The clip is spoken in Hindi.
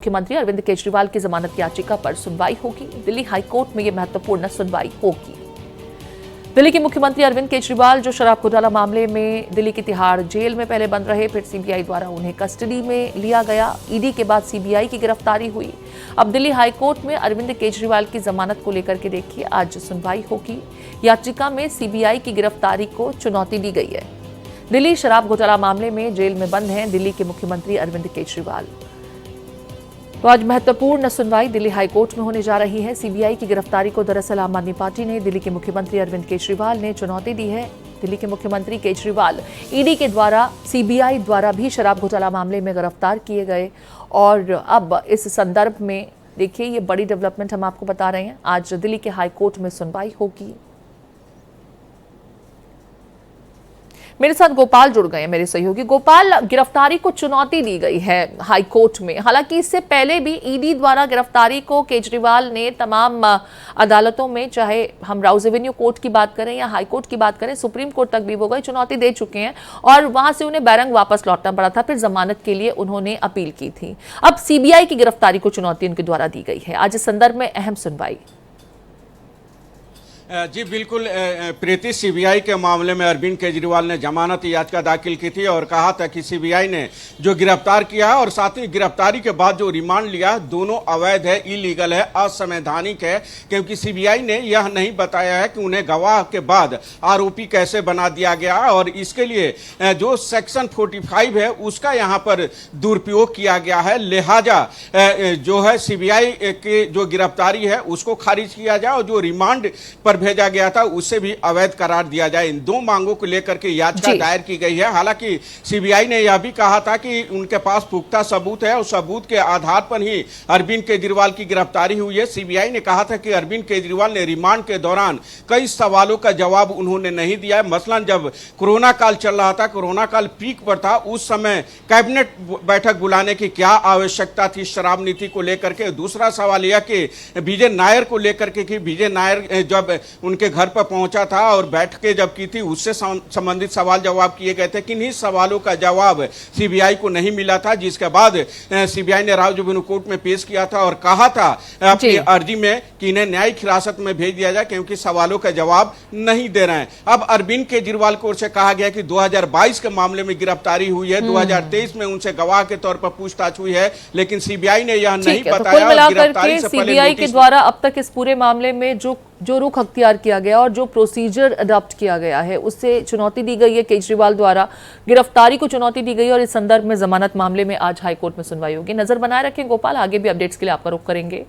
मुख्यमंत्री अरविंद केजरीवाल की जमानत याचिका पर सुनवाई होगी। दिल्ली हाईकोर्ट में यह महत्वपूर्ण सुनवाई होगी। दिल्ली के मुख्यमंत्री अरविंद केजरीवाल जो शराब घोटाला मामले में दिल्ली की तिहाड़ जेल में पहले बंद रहे, फिर सीबीआई द्वारा उन्हें कस्टडी में लिया गया। ईडी के बाद सीबीआई की गिरफ्तारी हुई। अब दिल्ली हाईकोर्ट में अरविंद केजरीवाल की जमानत को लेकर के देखिए आज सुनवाई होगी। याचिका में सीबीआई की गिरफ्तारी को चुनौती दी गई है। दिल्ली शराब घोटाला मामले में जेल में बंद हैं दिल्ली के मुख्यमंत्री अरविंद केजरीवाल। तो आज महत्वपूर्ण सुनवाई दिल्ली हाईकोर्ट में होने जा रही है। सीबीआई की गिरफ्तारी को दरअसल आम आदमी पार्टी ने दिल्ली के मुख्यमंत्री अरविंद केजरीवाल ने चुनौती दी है। दिल्ली के मुख्यमंत्री केजरीवाल ईडी के द्वारा सीबीआई द्वारा भी शराब घोटाला मामले में गिरफ्तार किए गए और अब इस संदर्भ में देखिए ये बड़ी डेवलपमेंट हम आपको बता रहे हैं। आज दिल्ली के हाईकोर्ट में सुनवाई होगी। मेरे साथ गोपाल जुड़ गए हैं, मेरे सहयोगी। गोपाल, गिरफ्तारी को चुनौती दी गई है हाईकोर्ट में। हालांकि इससे पहले भी ईडी द्वारा गिरफ्तारी को केजरीवाल ने तमाम अदालतों में, चाहे हम राउज एवेन्यू कोर्ट की बात करें या हाईकोर्ट की बात करें, सुप्रीम कोर्ट तक भी वो गए, चुनौती दे चुके हैं और वहां से उन्हें बैरंग वापस लौटना पड़ा था। फिर जमानत के लिए उन्होंने अपील की थी। अब सीबीआई की गिरफ्तारी को चुनौती उनके द्वारा दी गई है। आज इस संदर्भ में अहम सुनवाई। जी बिल्कुल प्रीति, सीबीआई के मामले में अरविंद केजरीवाल ने जमानत याचिका दाखिल की थी और कहा था कि सीबीआई ने जो गिरफ्तार किया है और साथ ही गिरफ्तारी के बाद जो रिमांड लिया दोनों अवैध है, इलीगल है, असंवैधानिक है, क्योंकि सीबीआई ने यह नहीं बताया है कि उन्हें गवाह के बाद आरोपी कैसे बना दिया गया और इसके लिए जो सेक्शन 45 है उसका यहाँ पर दुरुपयोग किया गया है। लिहाजा जो है सीबीआई की जो गिरफ्तारी है उसको खारिज किया जाए और जो रिमांड पर भेजा गया था उससे भी अवैध करार दिया जाए। इन दो मांगों को लेकर के याचिका दायर की गई है। हालांकि सीबीआई ने यह भी कहा था कि उनके पास पुख्ता सबूत है और सबूत के आधार पर ही अरविंद केजरीवाल की गिरफ्तारी हुई है। सीबीआई ने कहा था कि अरविंद केजरीवाल ने रिमांड के दौरान कई सवालों का जवाब उन्होंने नहीं दिया है। मसलन जब कोरोना काल चल रहा था, कोरोना काल पीक पर था, उस समय कैबिनेट बैठक बुलाने की क्या आवश्यकता थी शराब नीति को लेकर के। दूसरा सवाल यह कि विजय नायर को लेकर के कि विजय नायर जब उनके घर पर पहुंचा था और बैठकें जब की थी उससे संबंधित सवाल जवाब किए गए थे। किन्हीं सवालों का जवाब सीबीआई को नहीं मिला था, जिसके बाद सीबीआई ने राउज एवेन्यू कोर्ट में पेश किया था और कहा था अपनी अर्जी में कि इन्हें न्यायिक हिरासत में भेज दिया जाए क्योंकि सवालों का जवाब नहीं दे रहे हैं। अब अरविंद केजरीवाल को से कहा गया कि 2022 के मामले में गिरफ्तारी हुई है, 2023 में उनसे गवाह के तौर पर पूछताछ हुई है, लेकिन सीबीआई ने यह नहीं बताया। गिरफ्तारी से सीबीआई के द्वारा अब तक इस पूरे मामले में जो रुख अख्तियार किया गया और जो प्रोसीजर अडॉप्ट किया गया है उससे चुनौती दी गई है। केजरीवाल द्वारा गिरफ्तारी को चुनौती दी गई और इस संदर्भ में जमानत मामले में आज हाईकोर्ट में सुनवाई होगी। नजर बनाए रखें गोपाल, आगे भी अपडेट्स के लिए आपका रुख करेंगे।